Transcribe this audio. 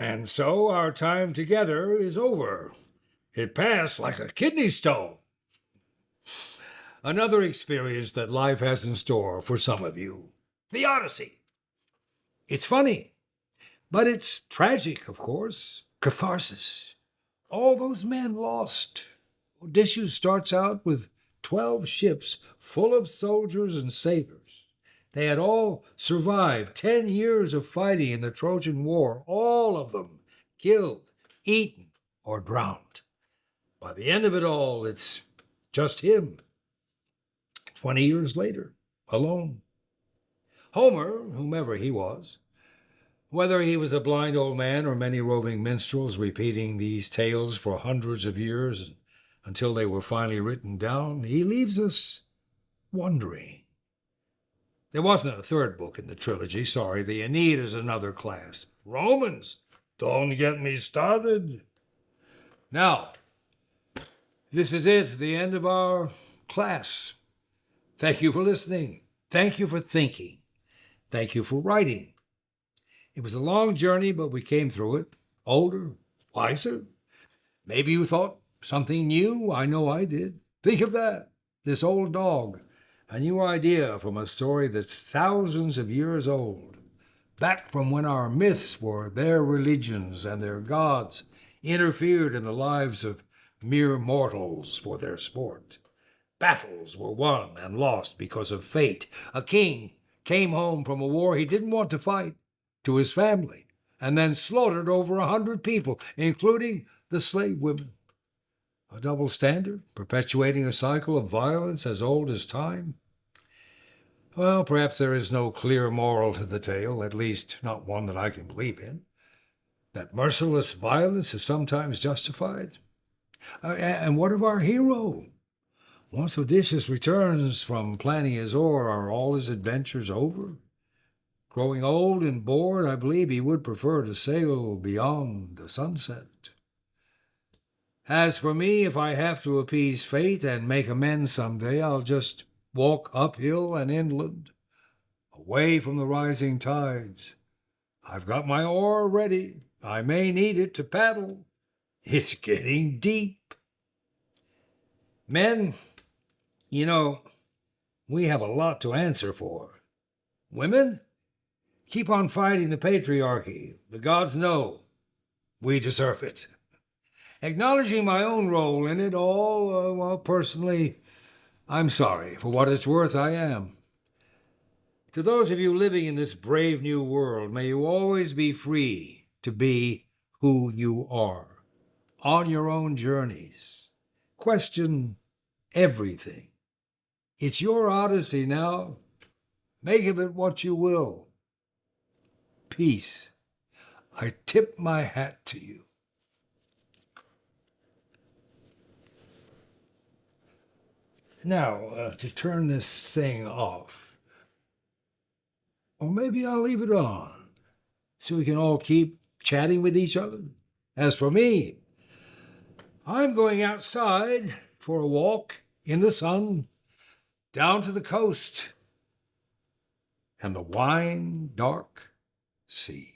And so our time together is over. It passed like a kidney stone. Another experience that life has in store for some of you. The Odyssey. It's funny, but it's tragic, of course. Catharsis. All those men lost. Odysseus starts out with 12 ships full of soldiers and sailors. They had all survived 10 years of fighting in the Trojan War, all of them killed, eaten, or drowned. By the end of it all, it's just him. 20 years later, alone. Homer, whomever he was, whether he was a blind old man or many roving minstrels repeating these tales for hundreds of years until they were finally written down, he leaves us wondering. There wasn't a third book in the trilogy, sorry. The Aeneid is another class. Romans, don't get me started. Now, this is it, the end of our class. Thank you for listening. Thank you for thinking. Thank you for writing. It was a long journey, but we came through it. Older, wiser. Maybe you thought something new. I know I did. Think of that. This old dog. A new idea from a story that's thousands of years old. Back from when our myths were their religions and their gods interfered in the lives of mere mortals for their sport. Battles were won and lost because of fate. A king came home from a war he didn't want to fight to his family and then slaughtered over 100 people, including the slave women. A double standard, perpetuating a cycle of violence as old as time? Well, perhaps there is no clear moral to the tale, at least not one that I can believe in. That merciless violence is sometimes justified. And what of our hero? Once Odysseus returns from planting his oar, are all his adventures over? Growing old and bored, I believe he would prefer to sail beyond the sunset. As for me, if I have to appease fate and make amends someday, I'll just walk uphill and inland, away from the rising tides. I've got my oar ready. I may need it to paddle. It's getting deep. Men, you know, we have a lot to answer for. Women, keep on fighting the patriarchy. The gods know we deserve it. Acknowledging my own role in it all, well, personally, I'm sorry. For what it's worth, I am. To those of you living in this brave new world, may you always be free to be who you are, on your own journeys. Question everything. It's your Odyssey now. Make of it what you will. Peace. I tip my hat to you. Now, to turn this thing off. Or maybe I'll leave it on, so we can all keep chatting with each other. As for me, I'm going outside for a walk in the sun, down to the coast and the wine dark sea.